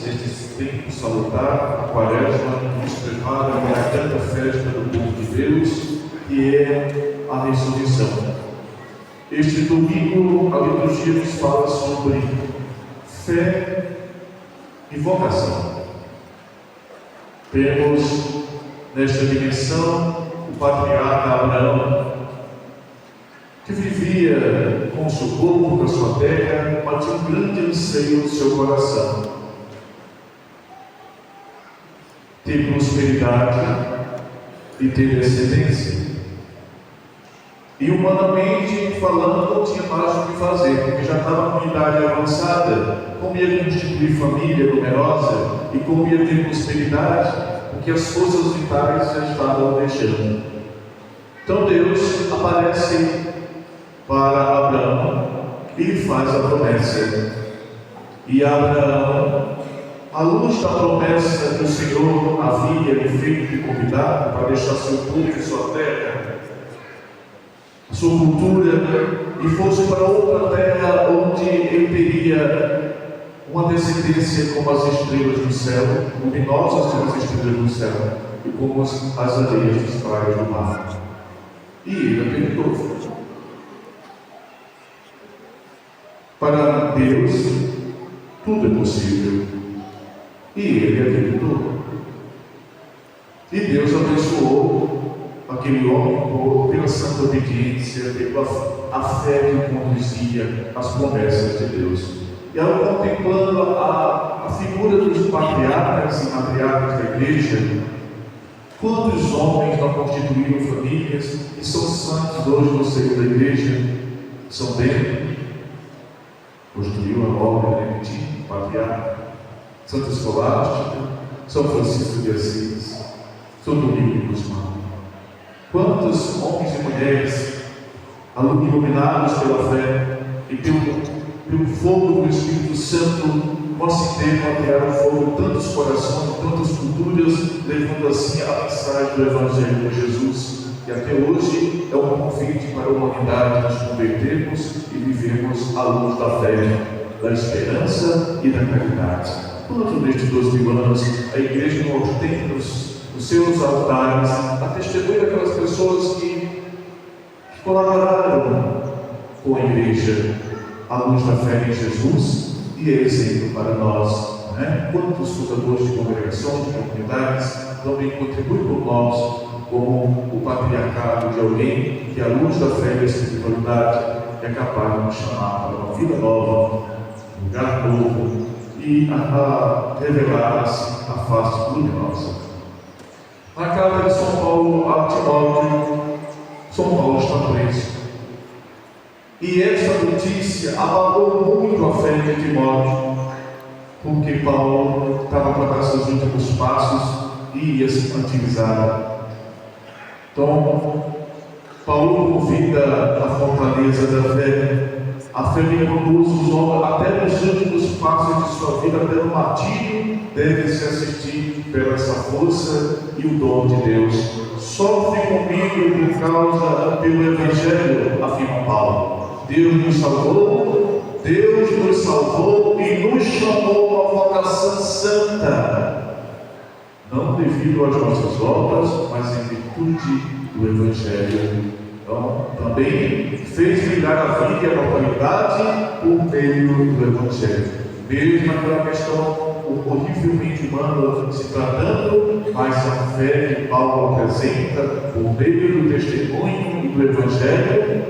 neste tempo salutar, a Quaresma, que nos prepara para a grande festa do povo de Deus, que é a ressurreição. Este domingo, a liturgia nos fala sobre fé e vocação. Temos nesta dimensão o patriarca Abraão, que vivia com o seu povo, com a sua terra, mas tinha um grande anseio no seu coração: ter prosperidade e ter descendência. E humanamente falando, não tinha mais o que fazer, porque já estava com idade avançada. Como ia constituir família numerosa e como ia ter prosperidade, porque as forças vitais já estavam deixando. Então Deus aparece para Abraão e lhe faz a promessa. E Abraão, à luz da promessa que o Senhor havia lhe feito de convidado para deixar seu povo e sua terra, sua cultura, e fosse para outra terra onde ele teria uma descendência como as estrelas do céu, luminosas como as estrelas do céu, e como as areias das praias do mar. E ele acreditou. Para Deus, tudo é possível. E ele acreditou. E Deus abençoou aquele homem pela santa obediência, pela fé que conduzia as promessas de Deus. E ao contemplando a figura dos patriarcas e matriarcas da igreja, quantos homens não constituíram famílias e são santos hoje no seio da igreja? São Bento, construiu a obra de patriarca, Santa Escolástica, São Francisco de Assis, São Domingos de Guzmão. Quantos homens e mulheres iluminados pela fé e pelo fogo do Espírito Santo conseguiram criar um fogo em tantos corações, em tantas culturas, levando assim a mensagem do Evangelho de Jesus, que até hoje é um convite para a humanidade nos convertermos e vivermos à luz da fé, da esperança e da caridade. Quanto nestes 2000 anos a Igreja nos tem nos seus altares a testemunha daquelas pessoas que colaboraram com a Igreja à luz da fé em Jesus e é exemplo para nós. Quantos fundadores de congregações, de comunidades também contribuem por nós como o patriarcado de alguém que à luz da fé e da espiritualidade é capaz de nos chamar para uma vida nova, um lugar novo e a revelar assim a face luminosa. Na carta de São Paulo a Timóteo, São Paulo está preso. E esta notícia abalou muito a fé de Timóteo, porque Paulo estava para dar seus últimos passos e ia se martirizar. Então, Paulo convida a fortaleza da fé. A fé que conduz os homens até nos últimos passos de sua vida, até no martírio, deve se assistir pela essa força e o dom de Deus. Sofre comigo por causa pelo Evangelho, afirma Paulo. Deus nos salvou e nos chamou a vocação santa, não devido às nossas obras, mas em virtude do Evangelho. Então, também fez brilhar a vida e a mortalidade por meio do Evangelho. Mesmo naquela questão horrivelmente humana se tratando, mas a fé que Paulo apresenta por meio do testemunho e do Evangelho,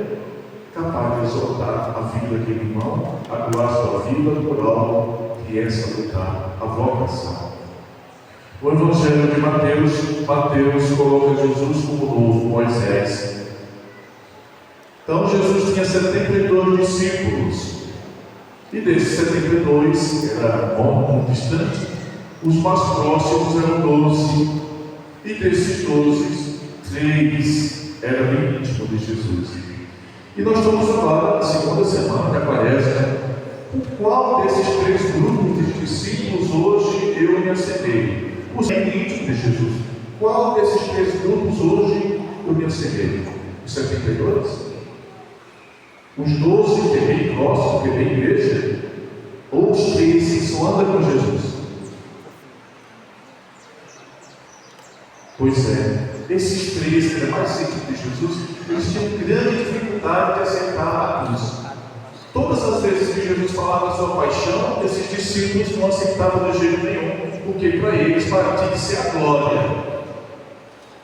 capaz de exaltar a vida daquele irmão, a doar sua vida por algo que é salutar, a vocação. O Evangelho de Mateus coloca Jesus como novo Moisés. Então Jesus tinha 72 discípulos, e desses 72, que era muito distante, os mais próximos eram 12, e desses 12, 3 eram bem íntimos de Jesus. E nós estamos agora na segunda semana da Quaresma. Com qual desses 3 grupos de discípulos hoje eu me assemelho? Os íntimos de Jesus. Qual desses 3 grupos hoje eu me assemelho? Os 72? Os 12 que é bem próximo, que é bem igreja? Ou os 3 que só andam com Jesus? Pois é, esses três, que eram mais íntimos de Jesus, eles tinham grande dificuldade de aceitar a cruz. Todas as vezes que Jesus falava da sua paixão, esses discípulos não aceitavam de jeito nenhum, porque para eles partia de ser a glória.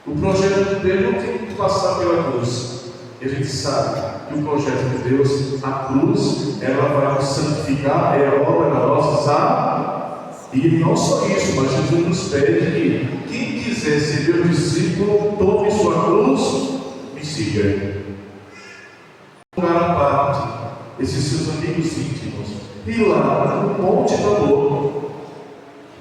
O projeto de Deus não tem que passar pela cruz. E a gente sabe que o projeto de Deus, a cruz, ela vai nos santificar, é a obra da nossa salvação. E não só isso, mas Jesus nos pede que quem quiser ser meu discípulo, tome sua cruz e siga. Lugar à parte, esses seus amigos íntimos, e lá no Monte Tabor,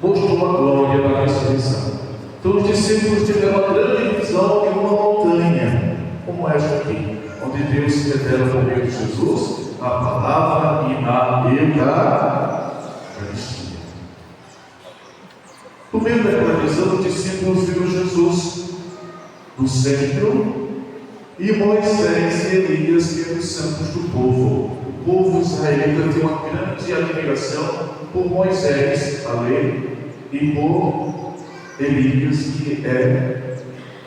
mostrou a glória da ressurreição. Então os discípulos tiveram uma grande visão de uma montanha, como esta aqui, onde Deus se revela por meio de Jesus, a palavra e a Eucaristia. No meio daquela visão, os discípulos viram Jesus no centro e Moisés e Elias, que eram os santos do povo. O povo israelita tem uma grande admiração por Moisés, a lei, e por Elias, que é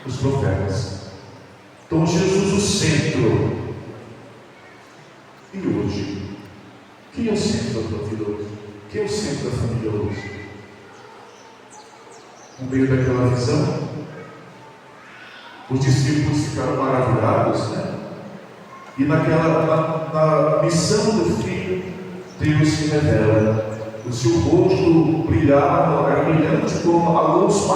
os profetas. Então Jesus o centro. E hoje? Quem é o centro da tua vida hoje? Quem é o centro da família hoje? No meio daquela visão, os discípulos ficaram maravilhados, né? E na missão do Filho, Deus se revela. O seu rosto brilhava, era brilhante como a luz